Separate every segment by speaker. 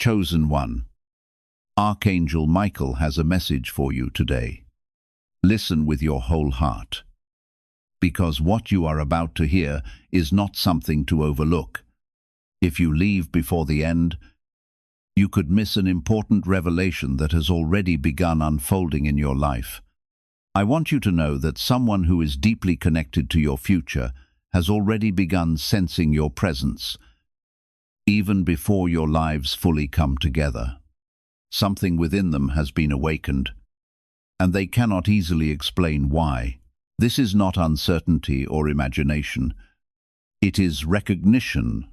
Speaker 1: chosen one. Archangel Michael has a message for you today. Listen with your whole heart, because what you are about to hear is not something to overlook. If you leave before the end, you could miss an important revelation that has already begun unfolding in your life. I want you to know that someone who is deeply connected to your future has already begun sensing your presence, even before your lives fully come together. Something within them has been awakened, and they cannot easily explain why. This is not uncertainty or imagination. It is recognition.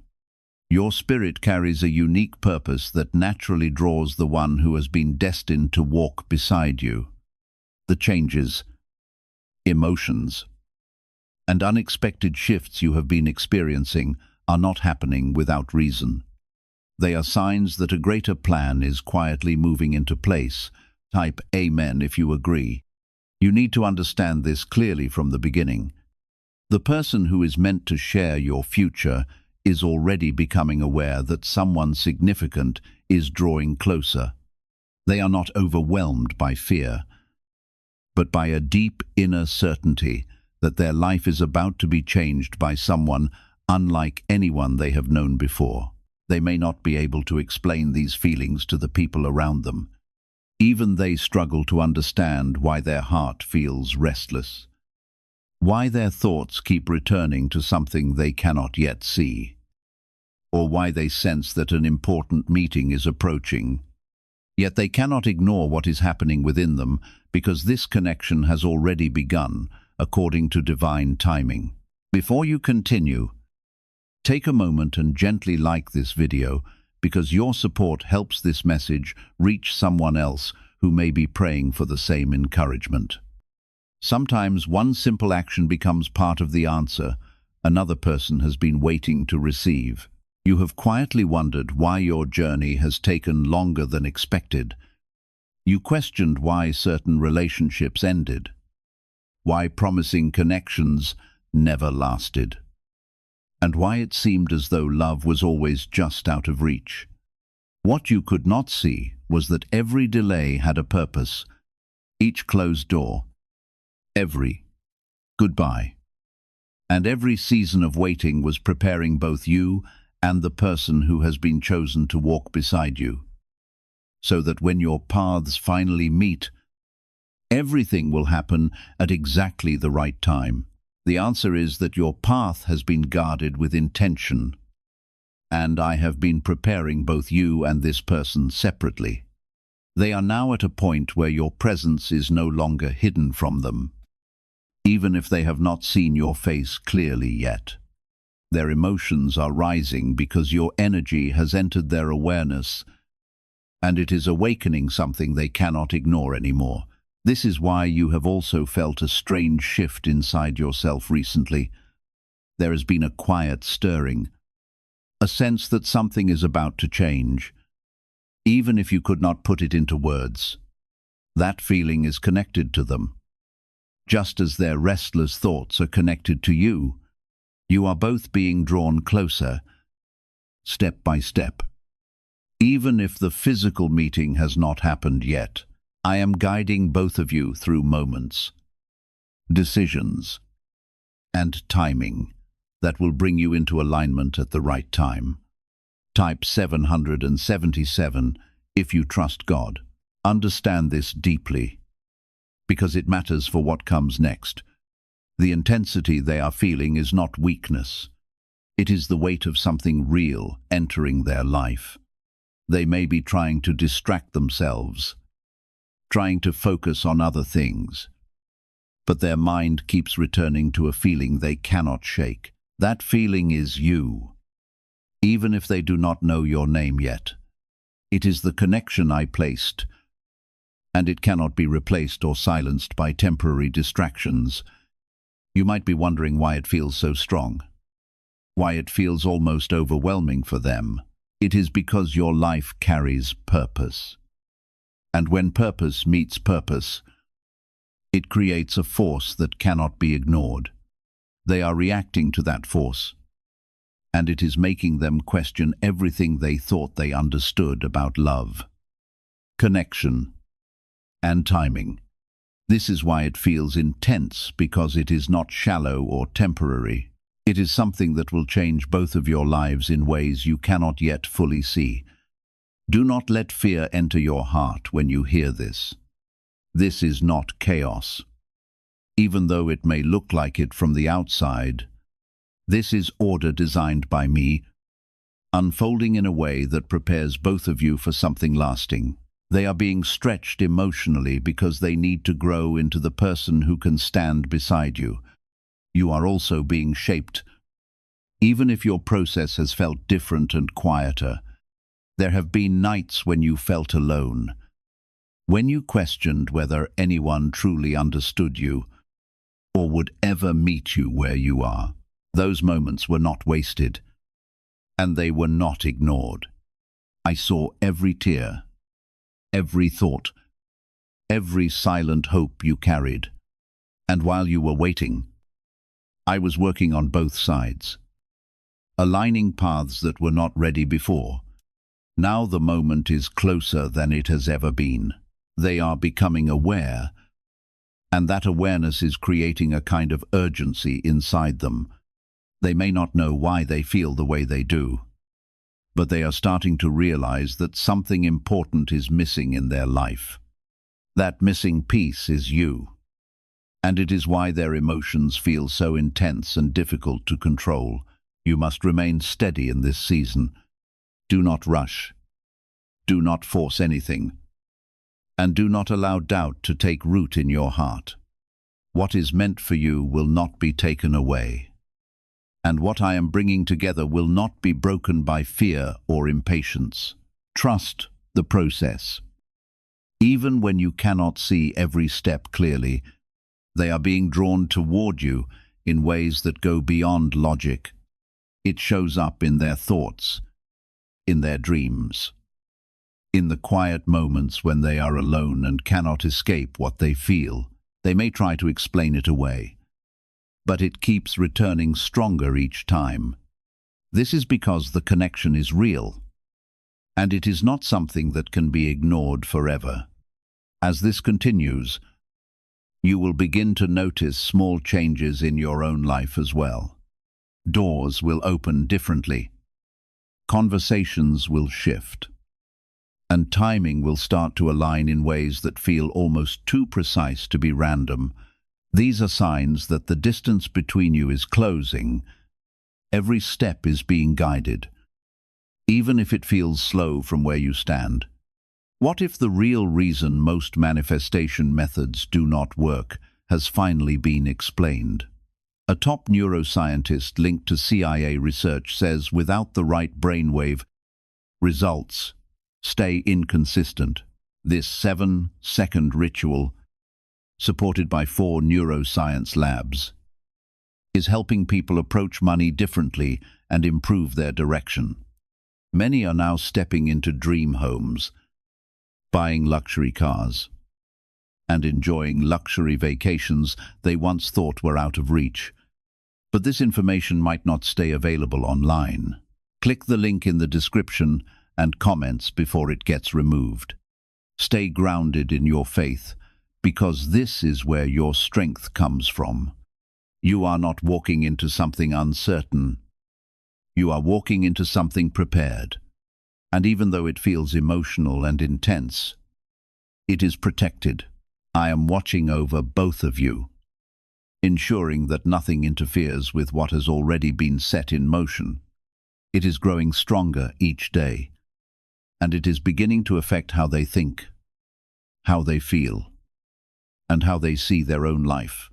Speaker 1: Your spirit carries a unique purpose that naturally draws the one who has been destined to walk beside you. The changes, emotions, and unexpected shifts you have been experiencing are not happening without reason. They are signs that a greater plan is quietly moving into place. Type Amen if you agree. You need to understand this clearly from the beginning. The person who is meant to share your future is already becoming aware that someone significant is drawing closer. They are not overwhelmed by fear, but by a deep inner certainty that their life is about to be changed by someone unlike anyone they have known before. They may not be able to explain these feelings to the people around them. Even they struggle to understand why their heart feels restless, why their thoughts keep returning to something they cannot yet see, or why they sense that an important meeting is approaching. Yet they cannot ignore what is happening within them, because this connection has already begun, according to divine timing. Before you continue, take a moment and gently like this video, because your support helps this message reach someone else who may be praying for the same encouragement. Sometimes one simple action becomes part of the answer another person has been waiting to receive. You have quietly wondered why your journey has taken longer than expected. You questioned why certain relationships ended, why promising connections never lasted, and why it seemed as though love was always just out of reach. What you could not see was that every delay had a purpose, each closed door, every goodbye, and every season of waiting was preparing both you and the person who has been chosen to walk beside you, so that when your paths finally meet, everything will happen at exactly the right time. The answer is that your path has been guarded with intention, and I have been preparing both you and this person separately. They are now at a point where your presence is no longer hidden from them, even if they have not seen your face clearly yet. Their emotions are rising because your energy has entered their awareness, and it is awakening something they cannot ignore anymore. This is why you have also felt a strange shift inside yourself recently. There has been a quiet stirring, a sense that something is about to change, even if you could not put it into words. That feeling is connected to them, just as their restless thoughts are connected to you. You are both being drawn closer, step by step. Even if the physical meeting has not happened yet, I am guiding both of you through moments, decisions, and timing that will bring you into alignment at the right time. Type 777 if you trust God. Understand this deeply, because it matters for what comes next. The intensity they are feeling is not weakness. It is the weight of something real entering their life. They may be trying to distract themselves, trying to focus on other things, but their mind keeps returning to a feeling they cannot shake. That feeling is you, even if they do not know your name yet. It is the connection I placed, and it cannot be replaced or silenced by temporary distractions. You might be wondering why it feels so strong, why it feels almost overwhelming for them. It is because your life carries purpose. And when purpose meets purpose, it creates a force that cannot be ignored. They are reacting to that force, and it is making them question everything they thought they understood about love, connection, and timing. This is why it feels intense, because it is not shallow or temporary. It is something that will change both of your lives in ways you cannot yet fully see. Do not let fear enter your heart when you hear this. This is not chaos. Even though it may look like it from the outside, this is order designed by me, unfolding in a way that prepares both of you for something lasting. They are being stretched emotionally because they need to grow into the person who can stand beside you. You are also being shaped. Even if your process has felt different and quieter, there have been nights when you felt alone, when you questioned whether anyone truly understood you or would ever meet you where you are. Those moments were not wasted, and they were not ignored. I saw every tear, every thought, every silent hope you carried, and while you were waiting, I was working on both sides, aligning paths that were not ready before. Now the moment is closer than it has ever been. They are becoming aware, and that awareness is creating a kind of urgency inside them. They may not know why they feel the way they do, but they are starting to realize that something important is missing in their life. That missing piece is you, and it is why their emotions feel so intense and difficult to control. You must remain steady in this season. Do not rush. Do not force anything. And do not allow doubt to take root in your heart. What is meant for you will not be taken away. And what I am bringing together will not be broken by fear or impatience. Trust the process. Even when you cannot see every step clearly, they are being drawn toward you in ways that go beyond logic. It shows up in their thoughts, in their dreams, in the quiet moments when they are alone and cannot escape what they feel. They may try to explain it away, but it keeps returning stronger each time. This is because the connection is real, and it is not something that can be ignored forever. As this continues, you will begin to notice small changes in your own life as well. Doors will open differently. Conversations will shift. And timing will start to align in ways that feel almost too precise to be random. These are signs that the distance between you is closing. Every step is being guided, even if it feels slow from where you stand. What if the real reason most manifestation methods do not work has finally been explained? A top neuroscientist linked to CIA research says without the right brainwave, results stay inconsistent. This 7-second ritual, supported by 4 neuroscience labs, is helping people approach money differently and improve their direction. Many are now stepping into dream homes, buying luxury cars, and enjoying luxury vacations they once thought were out of reach. But this information might not stay available online. Click the link in the description and comments before it gets removed. Stay grounded in your faith, because this is where your strength comes from. You are not walking into something uncertain. You are walking into something prepared. And even though it feels emotional and intense, it is protected. I am watching over both of you, ensuring that nothing interferes with what has already been set in motion. It is growing stronger each day, and it is beginning to affect how they think, how they feel, and how they see their own life.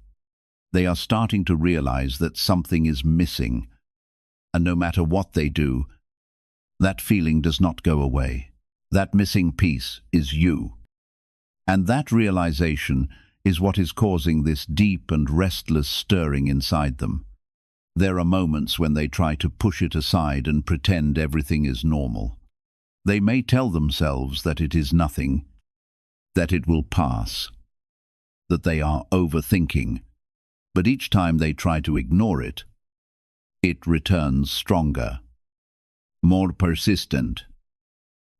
Speaker 1: They are starting to realize that something is missing, and no matter what they do, that feeling does not go away. That missing piece is you. And that realization is what is causing this deep and restless stirring inside them. There are moments when they try to push it aside and pretend everything is normal. They may tell themselves that it is nothing, that it will pass, that they are overthinking, but each time they try to ignore it, it returns stronger, more persistent,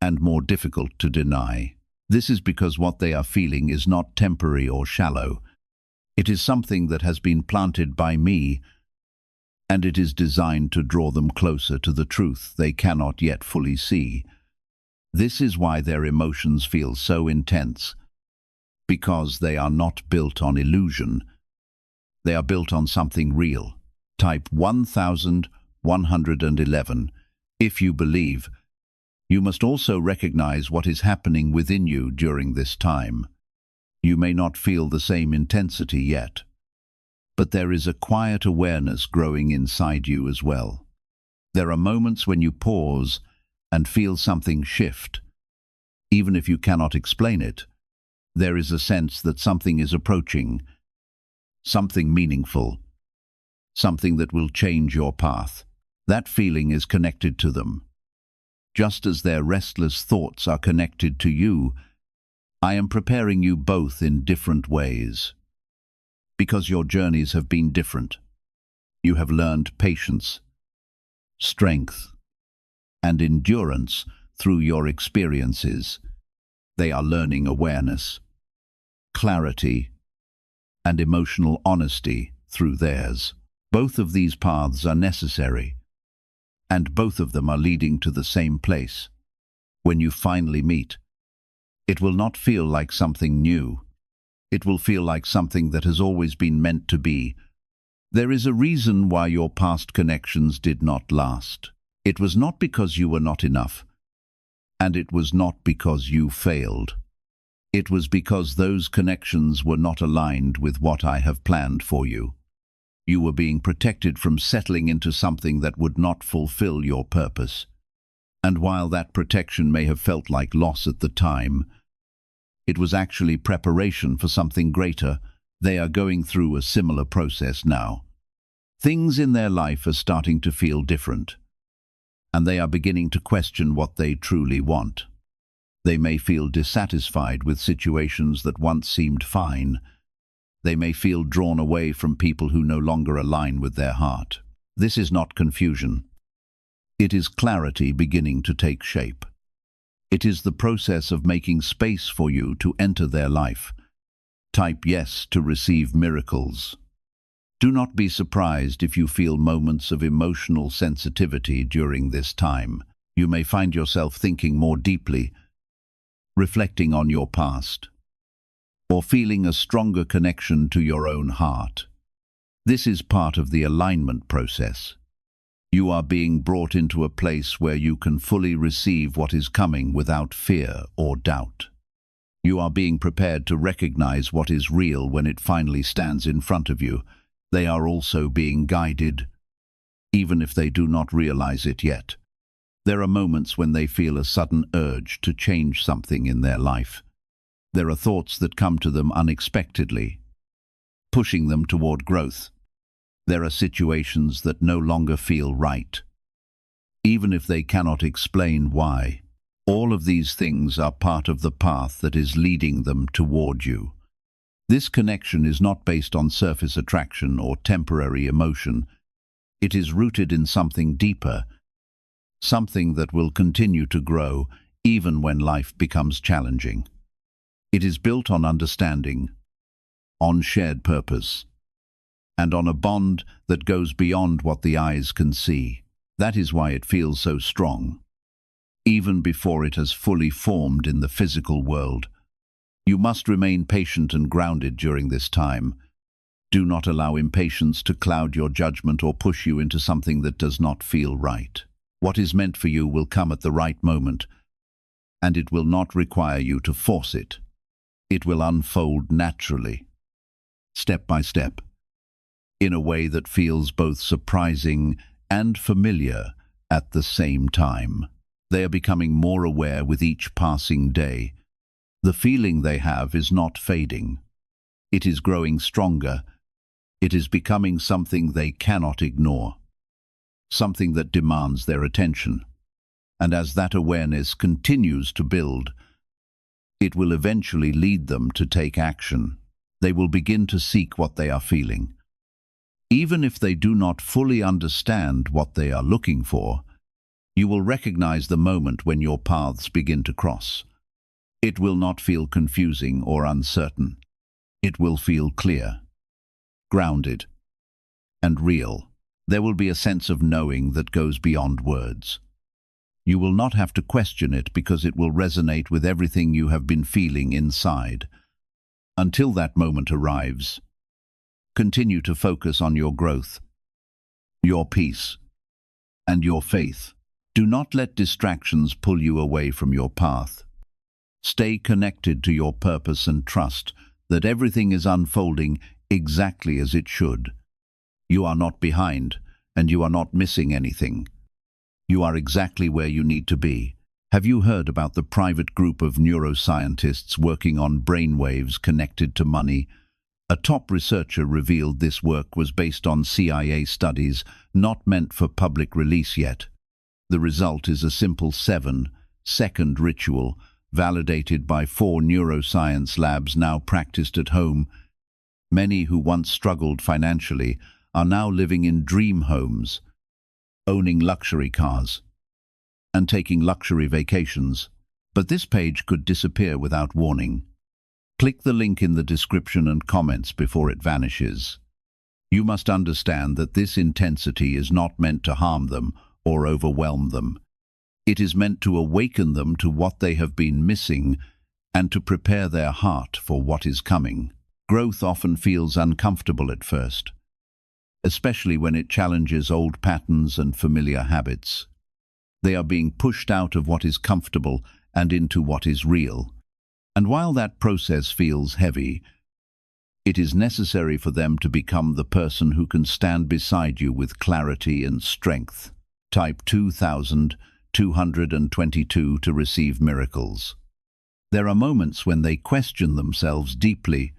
Speaker 1: and more difficult to deny. This is because what they are feeling is not temporary or shallow. It is something that has been planted by me, and it is designed to draw them closer to the truth they cannot yet fully see. This is why their emotions feel so intense, because they are not built on illusion. They are built on something real. Type 1111. If you believe, you must also recognize what is happening within you during this time. You may not feel the same intensity yet, but there is a quiet awareness growing inside you as well. There are moments when you pause and feel something shift. Even if you cannot explain it, there is a sense that something is approaching, something meaningful, something that will change your path. That feeling is connected to them. Just as their restless thoughts are connected to you, I am preparing you both in different ways. Because your journeys have been different. You have learned patience, strength, and endurance through your experiences. They are learning awareness, clarity, and emotional honesty through theirs. Both of these paths are necessary, and both of them are leading to the same place. When you finally meet, it will not feel like something new. It will feel like something that has always been meant to be. There is a reason why your past connections did not last. It was not because you were not enough, and it was not because you failed. It was because those connections were not aligned with what I have planned for you. You were being protected from settling into something that would not fulfill your purpose. And while that protection may have felt like loss at the time, it was actually preparation for something greater. They are going through a similar process now. Things in their life are starting to feel different, and they are beginning to question what they truly want. They may feel dissatisfied with situations that once seemed fine. They may feel drawn away from people who no longer align with their heart. This is not confusion. It is clarity beginning to take shape. It is the process of making space for you to enter their life. Type yes to receive miracles. Do not be surprised if you feel moments of emotional sensitivity during this time. You may find yourself thinking more deeply, reflecting on your past, or feeling a stronger connection to your own heart. This is part of the alignment process. You are being brought into a place where you can fully receive what is coming without fear or doubt. You are being prepared to recognize what is real when it finally stands in front of you. They are also being guided, even if they do not realize it yet. There are moments when they feel a sudden urge to change something in their life. There are thoughts that come to them unexpectedly, pushing them toward growth. There are situations that no longer feel right, even if they cannot explain why. All of these things are part of the path that is leading them toward you. This connection is not based on surface attraction or temporary emotion. It is rooted in something deeper, something that will continue to grow even when life becomes challenging. It is built on understanding, on shared purpose, and on a bond that goes beyond what the eyes can see. That is why it feels so strong, even before it has fully formed in the physical world. You must remain patient and grounded during this time. Do not allow impatience to cloud your judgment or push you into something that does not feel right. What is meant for you will come at the right moment, and it will not require you to force it. It will unfold naturally, step by step, in a way that feels both surprising and familiar at the same time. They are becoming more aware with each passing day. The feeling they have is not fading. It is growing stronger. It is becoming something they cannot ignore, something that demands their attention. And as that awareness continues to build, it will eventually lead them to take action. They will begin to seek what they are feeling. Even if they do not fully understand what they are looking for, you will recognize the moment when your paths begin to cross. It will not feel confusing or uncertain. It will feel clear, grounded, and real. There will be a sense of knowing that goes beyond words. You will not have to question it because it will resonate with everything you have been feeling inside. Until that moment arrives, continue to focus on your growth, your peace, and your faith. Do not let distractions pull you away from your path. Stay connected to your purpose and trust that everything is unfolding exactly as it should. You are not behind, and you are not missing anything. You are exactly where you need to be. Have you heard about the private group of neuroscientists working on brainwaves connected to money? A top researcher revealed this work was based on CIA studies, not meant for public release yet. The result is a simple 7-second ritual, validated by 4 neuroscience labs now practiced at home. Many who once struggled financially are now living in dream homes, owning luxury cars, and taking luxury vacations. But this page could disappear without warning. Click the link in the description and comments before it vanishes. You must understand that this intensity is not meant to harm them or overwhelm them. It is meant to awaken them to what they have been missing and to prepare their heart for what is coming. Growth often feels uncomfortable at first, especially when it challenges old patterns and familiar habits. They are being pushed out of what is comfortable and into what is real. And while that process feels heavy, it is necessary for them to become the person who can stand beside you with clarity and strength. Type 2222 to receive miracles. There are moments when they question themselves deeply.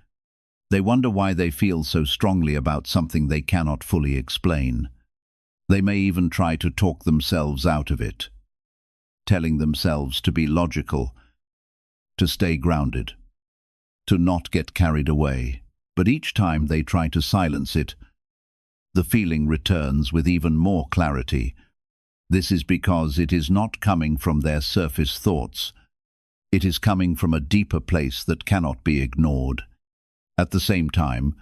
Speaker 1: They wonder why they feel so strongly about something they cannot fully explain. They may even try to talk themselves out of it, telling themselves to be logical, to stay grounded, to not get carried away. But each time they try to silence it, the feeling returns with even more clarity. This is because it is not coming from their surface thoughts. It is coming from a deeper place that cannot be ignored. At the same time,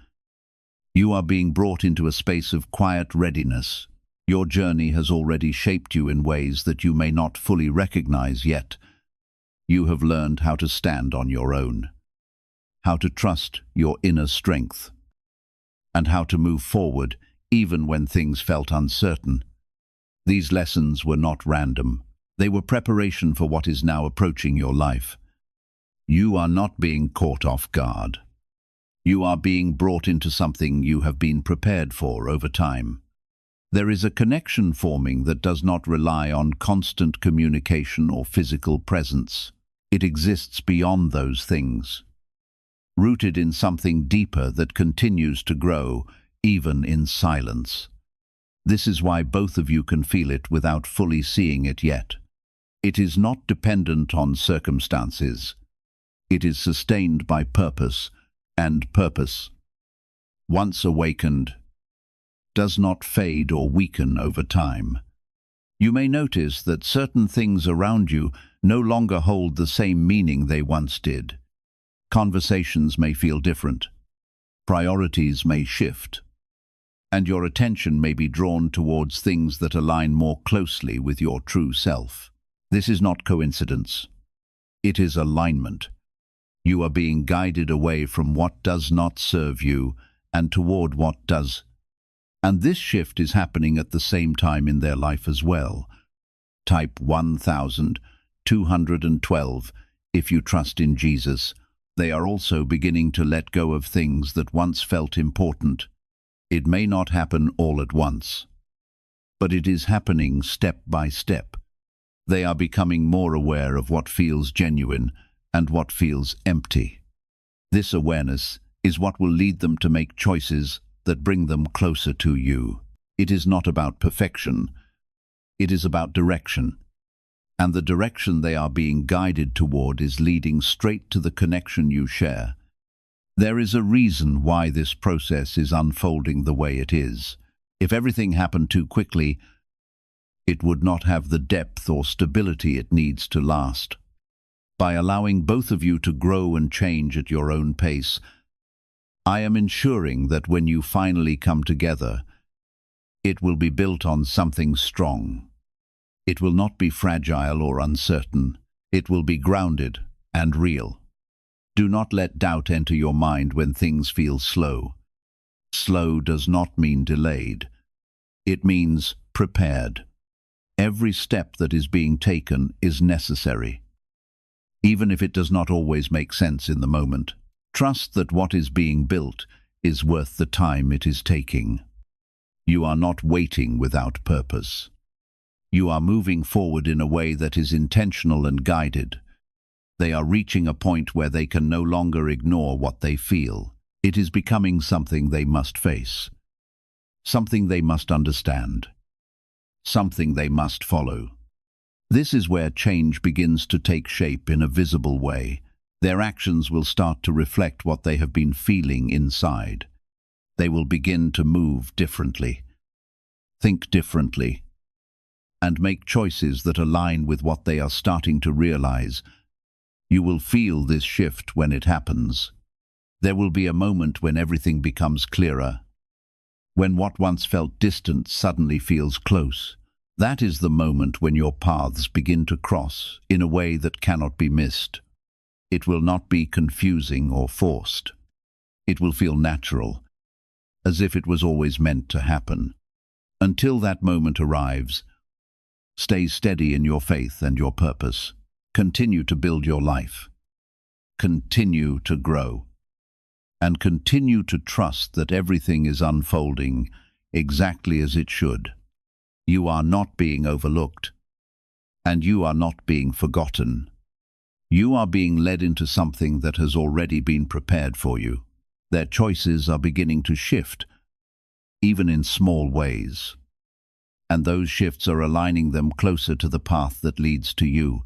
Speaker 1: you are being brought into a space of quiet readiness. Your journey has already shaped you in ways that you may not fully recognize yet. You have learned how to stand on your own, how to trust your inner strength, and how to move forward even when things felt uncertain. These lessons were not random. They were preparation for what is now approaching your life. You are not being caught off guard. You are being brought into something you have been prepared for over time. There is a connection forming that does not rely on constant communication or physical presence. It exists beyond those things, rooted in something deeper that continues to grow, even in silence. This is why both of you can feel it without fully seeing it yet. It is not dependent on circumstances. It is sustained by purpose, and purpose, once awakened, does not fade or weaken over time. You may notice that certain things around you no longer hold the same meaning they once did. Conversations may feel different. Priorities may shift. And your attention may be drawn towards things that align more closely with your true self. This is not coincidence. It is alignment. You are being guided away from what does not serve you and toward what does. And this shift is happening at the same time in their life as well. Type 1212 if you trust in Jesus. They are also beginning to let go of things that once felt important. It may not happen all at once, but it is happening step by step. They are becoming more aware of what feels genuine and what feels empty. This awareness is what will lead them to make choices that bring them closer to you. It is not about perfection. It is about direction. And the direction they are being guided toward is leading straight to the connection you share. There is a reason why this process is unfolding the way it is. If everything happened too quickly, it would not have the depth or stability it needs to last. By allowing both of you to grow and change at your own pace, I am ensuring that when you finally come together, it will be built on something strong. It will not be fragile or uncertain. It will be grounded and real. Do not let doubt enter your mind when things feel slow. Slow does not mean delayed. It means prepared. Every step that is being taken is necessary. Even if it does not always make sense in the moment, trust that what is being built is worth the time it is taking. You are not waiting without purpose. You are moving forward in a way that is intentional and guided. They are reaching a point where they can no longer ignore what they feel. It is becoming something they must face, something they must understand, something they must follow. This is where change begins to take shape in a visible way. Their actions will start to reflect what they have been feeling inside. They will begin to move differently, think differently, and make choices that align with what they are starting to realize. You will feel this shift when it happens. There will be a moment when everything becomes clearer, when what once felt distant suddenly feels close. That is the moment when your paths begin to cross in a way that cannot be missed. It will not be confusing or forced. It will feel natural, as if it was always meant to happen. Until that moment arrives, stay steady in your faith and your purpose. Continue to build your life. Continue to grow. And continue to trust that everything is unfolding exactly as it should. You are not being overlooked, and you are not being forgotten. You are being led into something that has already been prepared for you. Their choices are beginning to shift, even in small ways. And those shifts are aligning them closer to the path that leads to you.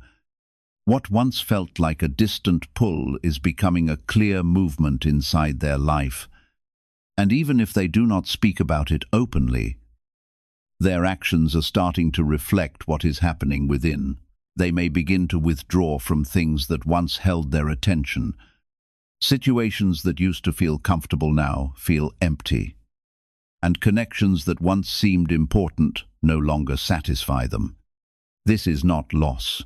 Speaker 1: What once felt like a distant pull is becoming a clear movement inside their life. And even if they do not speak about it openly, their actions are starting to reflect what is happening within. They may begin to withdraw from things that once held their attention. Situations that used to feel comfortable now feel empty. And connections that once seemed important no longer satisfy them. This is not loss.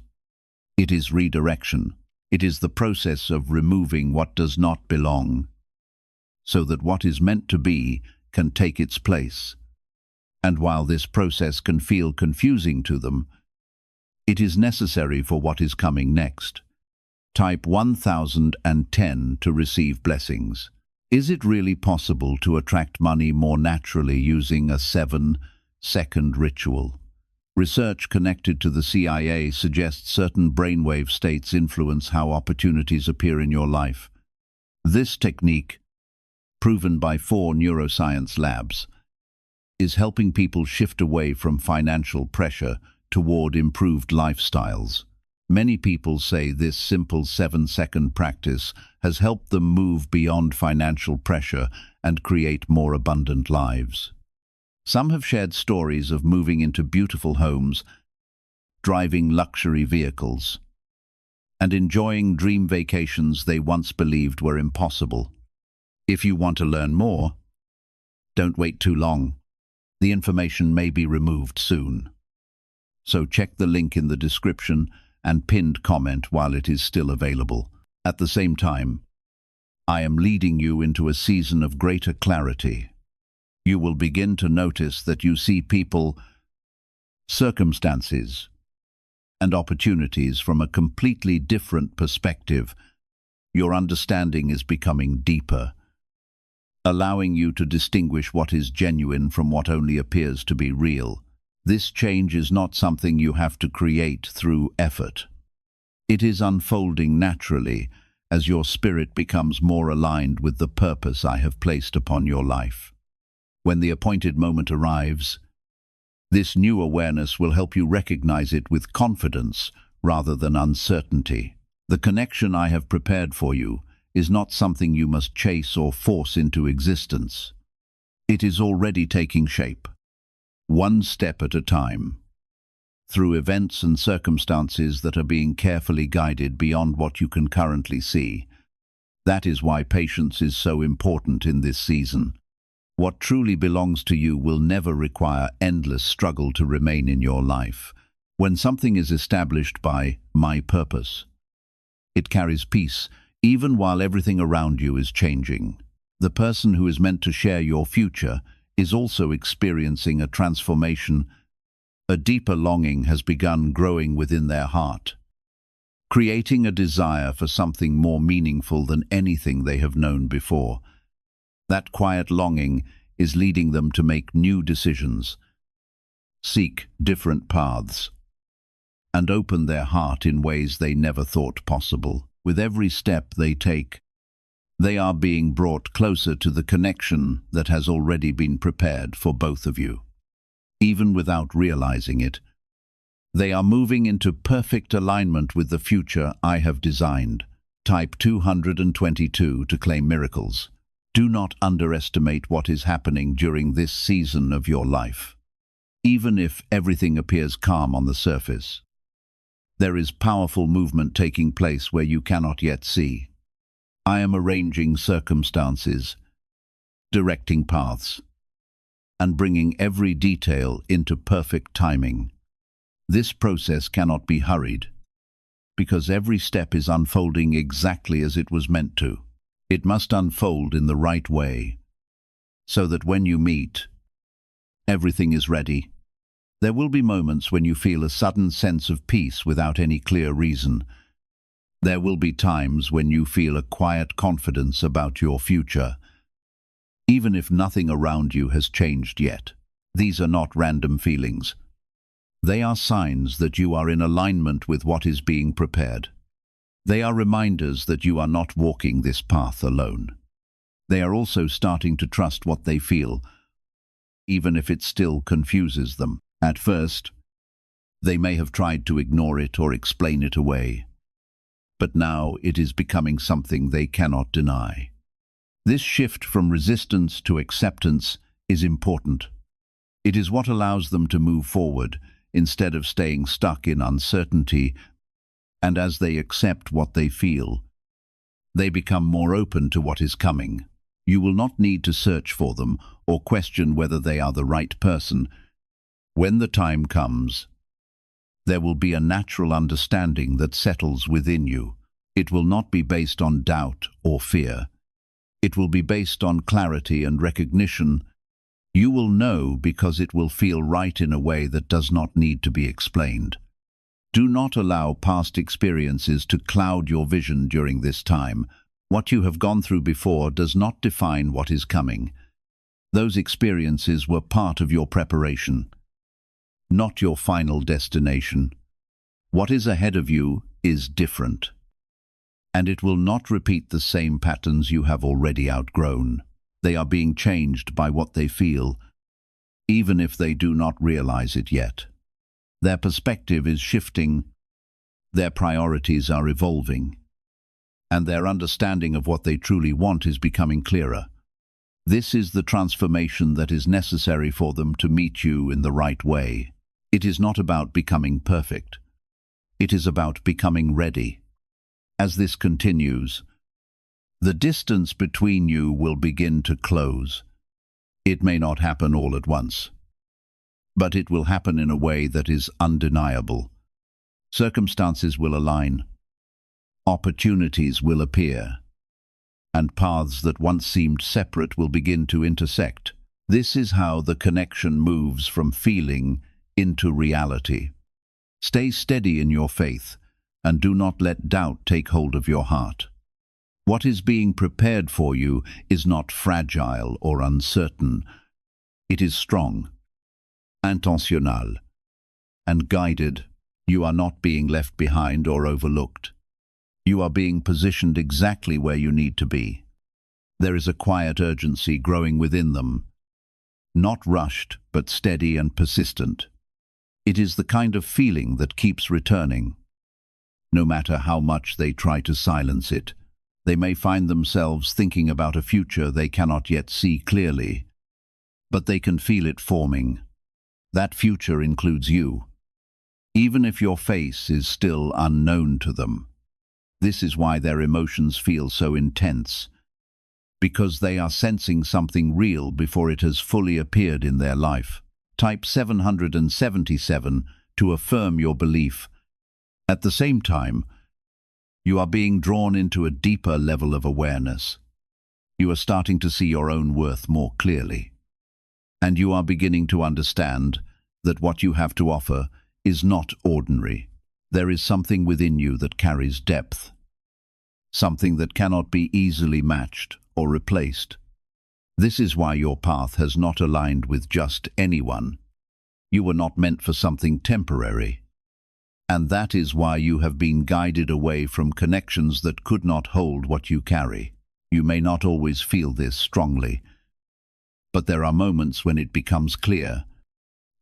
Speaker 1: It is redirection. It is the process of removing what does not belong, so that what is meant to be can take its place. And while this process can feel confusing to them, it is necessary for what is coming next. Type 1010 to receive blessings. Is it really possible to attract money more naturally using a 7-second ritual? Research connected to the CIA suggests certain brainwave states influence how opportunities appear in your life. This technique, proven by 4 neuroscience labs, is helping people shift away from financial pressure toward improved lifestyles. Many people say this simple 7-second practice has helped them move beyond financial pressure and create more abundant lives. Some have shared stories of moving into beautiful homes, driving luxury vehicles, and enjoying dream vacations they once believed were impossible. If you want to learn more, don't wait too long. The information may be removed soon. So check the link in the description and pinned comment while it is still available. At the same time, I am leading you into a season of greater clarity. You will begin to notice that you see people, circumstances, and opportunities from a completely different perspective. Your understanding is becoming deeper, allowing you to distinguish what is genuine from what only appears to be real. This change is not something you have to create through effort. It is unfolding naturally as your spirit becomes more aligned with the purpose I have placed upon your life. When the appointed moment arrives, this new awareness will help you recognize it with confidence rather than uncertainty. The connection I have prepared for you is not something you must chase or force into existence. It is already taking shape, one step at a time, through events and circumstances that are being carefully guided beyond what you can currently see. That is why patience is so important in this season. What truly belongs to you will never require endless struggle to remain in your life. When something is established by my purpose, it carries peace, even while everything around you is changing. The person who is meant to share your future is also experiencing a transformation. A deeper longing has begun growing within their heart, creating a desire for something more meaningful than anything they have known before. That quiet longing is leading them to make new decisions, seek different paths, and open their heart in ways they never thought possible. With every step they take, they are being brought closer to the connection that has already been prepared for both of you. Even without realizing it, they are moving into perfect alignment with the future I have designed. Type 222 to claim miracles. Do not underestimate what is happening during this season of your life. Even if everything appears calm on the surface, there is powerful movement taking place where you cannot yet see. I am arranging circumstances, directing paths, and bringing every detail into perfect timing. This process cannot be hurried, because every step is unfolding exactly as it was meant to. It must unfold in the right way, so that when you meet, everything is ready. There will be moments when you feel a sudden sense of peace without any clear reason. There will be times when you feel a quiet confidence about your future, even if nothing around you has changed yet. These are not random feelings. They are signs that you are in alignment with what is being prepared. They are reminders that you are not walking this path alone. They are also starting to trust what they feel, even if it still confuses them. At first, they may have tried to ignore it or explain it away, but now it is becoming something they cannot deny. This shift from resistance to acceptance is important. It is what allows them to move forward instead of staying stuck in uncertainty, and as they accept what they feel, they become more open to what is coming. You will not need to search for them or question whether they are the right person. When the time comes, there will be a natural understanding that settles within you. It will not be based on doubt or fear. It will be based on clarity and recognition. You will know because it will feel right in a way that does not need to be explained. Do not allow past experiences to cloud your vision during this time. What you have gone through before does not define what is coming. Those experiences were part of your preparation, not your final destination. What is ahead of you is different, and it will not repeat the same patterns you have already outgrown. They are being changed by what they feel, even if they do not realize it yet. Their perspective is shifting, their priorities are evolving, and their understanding of what they truly want is becoming clearer. This is the transformation that is necessary for them to meet you in the right way. It is not about becoming perfect. It is about becoming ready. As this continues, the distance between you will begin to close. It may not happen all at once, but it will happen in a way that is undeniable. Circumstances will align, opportunities will appear, and paths that once seemed separate will begin to intersect. This is how the connection moves from feeling into reality. Stay steady in your faith, and do not let doubt take hold of your heart. What is being prepared for you is not fragile or uncertain. It is strong, intentional, and guided. You are not being left behind or overlooked. You are being positioned exactly where you need to be. There is a quiet urgency growing within them, not rushed, but steady and persistent. It is the kind of feeling that keeps returning. No matter how much they try to silence it, They may find themselves thinking about a future they cannot yet see clearly, but they can feel it forming. That future includes you, even if your face is still unknown to them. This is why their emotions feel so intense, because they are sensing something real before it has fully appeared in their life. Type 777 to affirm your belief. At the same time, you are being drawn into a deeper level of awareness. You are starting to see your own worth more clearly. And you are beginning to understand that what you have to offer is not ordinary. There is something within you that carries depth, something that cannot be easily matched or replaced. This is why your path has not aligned with just anyone. You were not meant for something temporary. And that is why you have been guided away from connections that could not hold what you carry. You may not always feel this strongly, but there are moments when it becomes clear.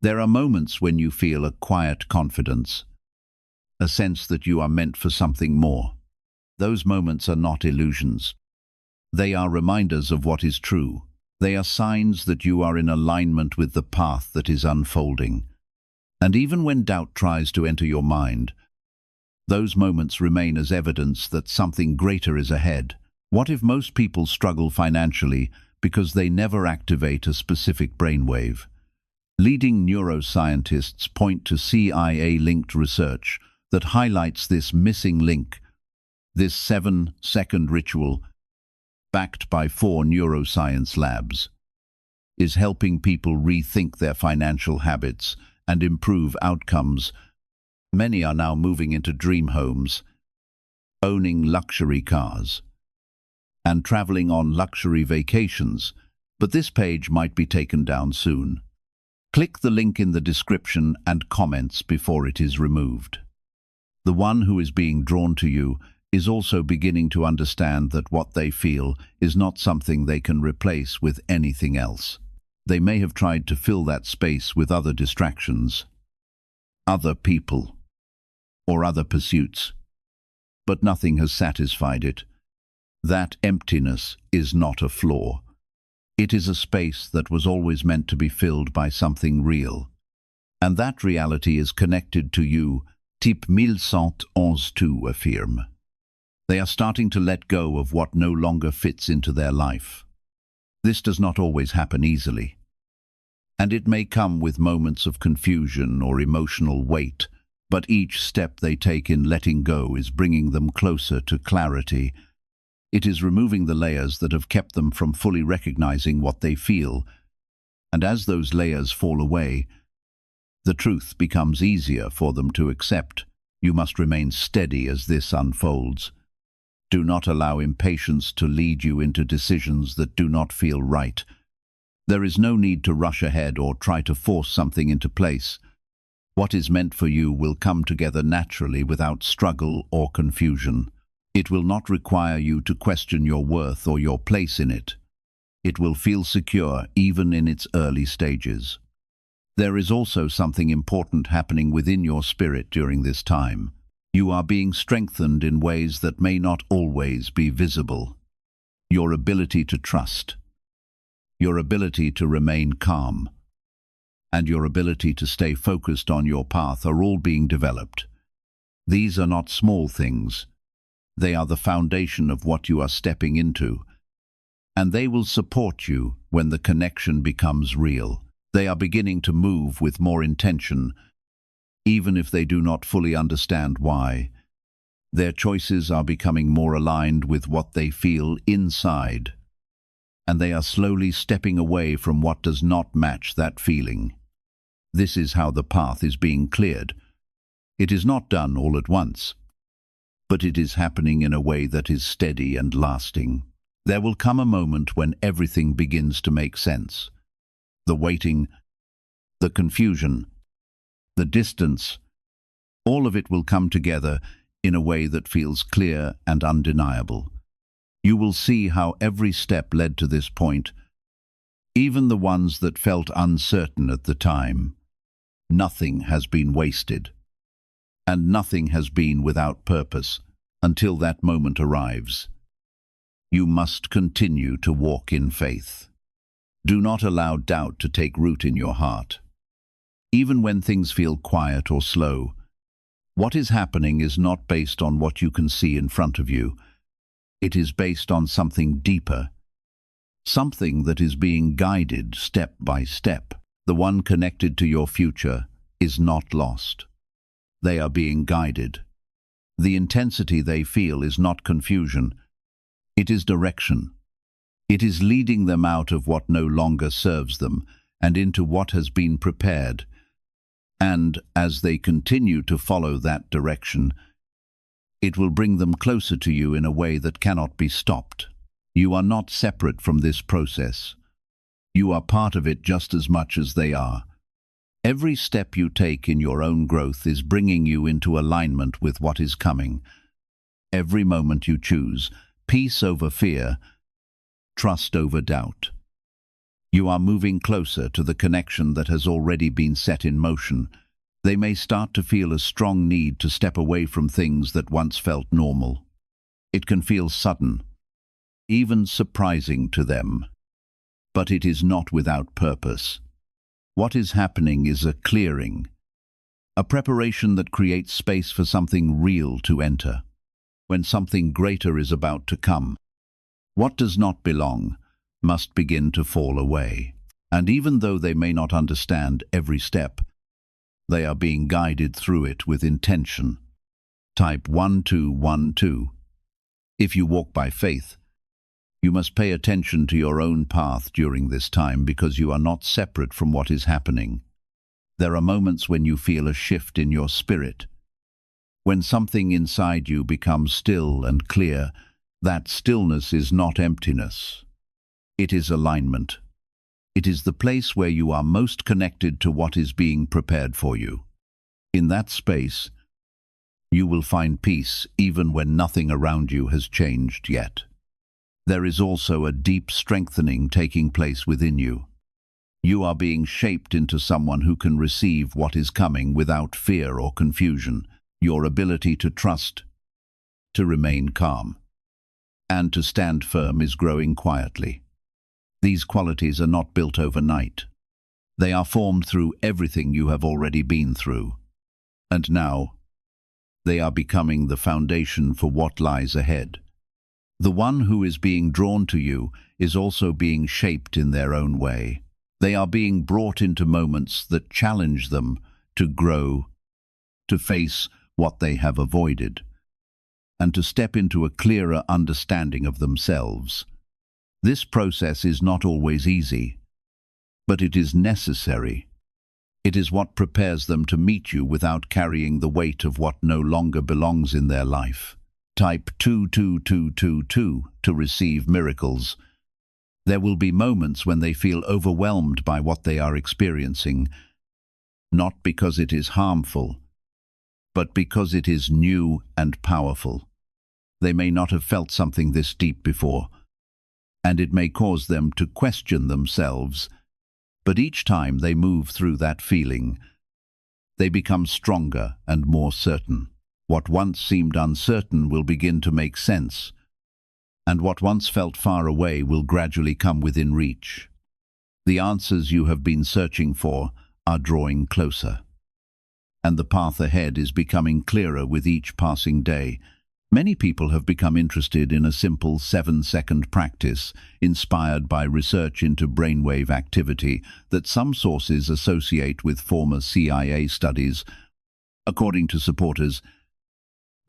Speaker 1: There are moments when you feel a quiet confidence, a sense that you are meant for something more. Those moments are not illusions. They are reminders of what is true. They are signs that you are in alignment with the path that is unfolding. And even when doubt tries to enter your mind, those moments remain as evidence that something greater is ahead. What if most people struggle financially because they never activate a specific brainwave? Leading neuroscientists point to CIA-linked research that highlights this missing link. This 7-second ritual, backed by 4 neuroscience labs, is helping people rethink their financial habits and improve outcomes. Many are now moving into dream homes, owning luxury cars, and traveling on luxury vacations, but this page might be taken down soon. Click the link in the description and comments before it is removed. The one who is being drawn to you is also beginning to understand that what they feel is not something they can replace with anything else. They may have tried to fill that space with other distractions, other people, or other pursuits, but nothing has satisfied it. That emptiness is not a flaw. It is a space that was always meant to be filled by something real. And that reality is connected to you, type 1111 to affirm. They are starting to let go of what no longer fits into their life. This does not always happen easily, and it may come with moments of confusion or emotional weight, but each step they take in letting go is bringing them closer to clarity. It is removing the layers that have kept them from fully recognizing what they feel, and as those layers fall away, the truth becomes easier for them to accept. You must remain steady as this unfolds. Do not allow impatience to lead you into decisions that do not feel right. There is no need to rush ahead or try to force something into place. What is meant for you will come together naturally without struggle or confusion. It will not require you to question your worth or your place in it. It will feel secure even in its early stages. There is also something important happening within your spirit during this time. You are being strengthened in ways that may not always be visible. Your ability to trust, your ability to remain calm, and your ability to stay focused on your path are all being developed. These are not small things. They are the foundation of what you are stepping into, and they will support you when the connection becomes real. They are beginning to move with more intention, even if they do not fully understand why. Their choices are becoming more aligned with what they feel inside, and they are slowly stepping away from what does not match that feeling. This is how the path is being cleared. It is not done all at once, but it is happening in a way that is steady and lasting. There will come a moment when everything begins to make sense. The waiting, the confusion, the distance, all of it will come together in a way that feels clear and undeniable. You will see how every step led to this point, even the ones that felt uncertain at the time. Nothing has been wasted, and nothing has been without purpose until that moment arrives. You must continue to walk in faith. Do not allow doubt to take root in your heart. Even when things feel quiet or slow, what is happening is not based on what you can see in front of you. It is based on something deeper, something that is being guided step by step. The one connected to your future is not lost. They are being guided. The intensity they feel is not confusion. It is direction. It is leading them out of what no longer serves them and into what has been prepared. And as they continue to follow that direction, it will bring them closer to you in a way that cannot be stopped. You are not separate from this process. You are part of it just as much as they are. Every step you take in your own growth is bringing you into alignment with what is coming. Every moment you choose peace over fear, trust over doubt. You are moving closer to the connection that has already been set in motion. They may start to feel a strong need to step away from things that once felt normal. It can feel sudden, even surprising to them. But it is not without purpose. What is happening is a clearing, a preparation that creates space for something real to enter. When something greater is about to come, what does not belong must begin to fall away. And even though they may not understand every step, they are being guided through it with intention. Type 1212. If you walk by faith, you must pay attention to your own path during this time because you are not separate from what is happening. There are moments when you feel a shift in your spirit. When something inside you becomes still and clear, that stillness is not emptiness. It is alignment. It is the place where you are most connected to what is being prepared for you. In that space, you will find peace even when nothing around you has changed yet. There is also a deep strengthening taking place within you. You are being shaped into someone who can receive what is coming without fear or confusion. Your ability to trust, to remain calm, and to stand firm is growing quietly. These qualities are not built overnight. They are formed through everything you have already been through. And now, they are becoming the foundation for what lies ahead. The one who is being drawn to you is also being shaped in their own way. They are being brought into moments that challenge them to grow, to face what they have avoided, and to step into a clearer understanding of themselves. This process is not always easy, but it is necessary. It is what prepares them to meet you without carrying the weight of what no longer belongs in their life. Type 22222 to receive miracles. There will be moments when they feel overwhelmed by what they are experiencing, not because it is harmful, but because it is new and powerful. They may not have felt something this deep before, and it may cause them to question themselves, but each time they move through that feeling, they become stronger and more certain. What once seemed uncertain will begin to make sense, and what once felt far away will gradually come within reach. The answers you have been searching for are drawing closer, and the path ahead is becoming clearer with each passing day. Many people have become interested in a simple 7-second practice inspired by research into brainwave activity that some sources associate with former CIA studies, according to supporters,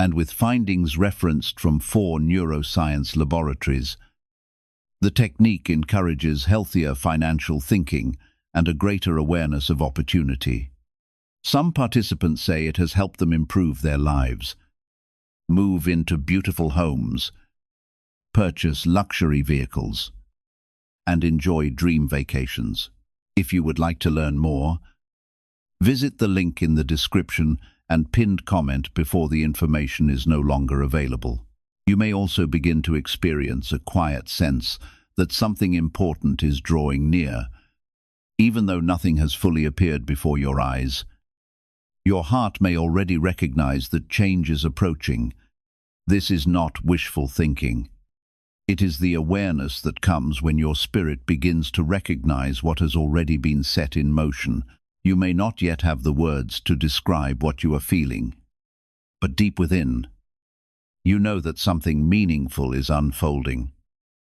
Speaker 1: and with findings referenced from 4 neuroscience laboratories. The technique encourages healthier financial thinking and a greater awareness of opportunity. Some participants say it has helped them improve their lives, move into beautiful homes, purchase luxury vehicles, and enjoy dream vacations. If you would like to learn more, visit the link in the description and pinned comment before the information is no longer available. You may also begin to experience a quiet sense that something important is drawing near. Even though nothing has fully appeared before your eyes, your heart may already recognize that change is approaching. This is not wishful thinking. It is the awareness that comes when your spirit begins to recognize what has already been set in motion. You may not yet have the words to describe what you are feeling, but deep within, you know that something meaningful is unfolding.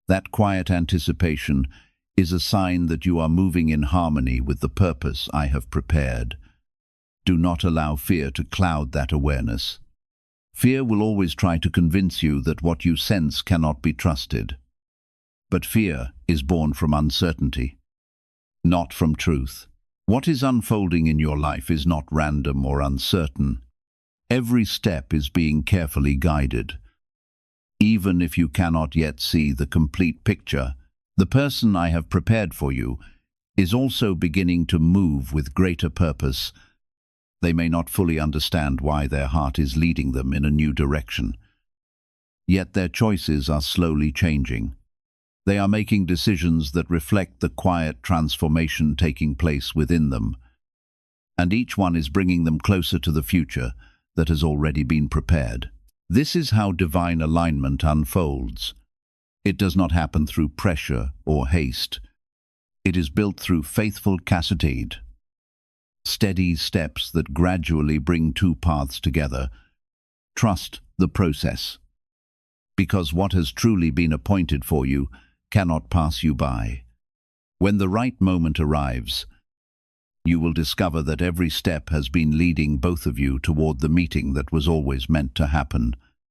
Speaker 1: That quiet anticipation is a sign that you are moving in harmony with the purpose I have prepared. Do not allow fear to cloud that awareness. Fear will always try to convince you that what you sense cannot be trusted. But fear is born from uncertainty, not from truth. What is unfolding in your life is not random or uncertain. Every step is being carefully guided. Even if you cannot yet see the complete picture, the person I have prepared for you is also beginning to move with greater purpose. They may not fully understand why their heart is leading them in a new direction. Yet their choices are slowly changing. They are making decisions that reflect the quiet transformation taking place within them. And each one is bringing them closer to the future that has already been prepared. This is how divine alignment unfolds. It does not happen through pressure or haste. It is built through faithful cascade, steady steps that gradually bring two paths together. Trust the process, because what has truly been appointed for you cannot pass you by. When the right moment arrives, you will discover that every step has been leading both of you toward the meeting that was always meant to happen.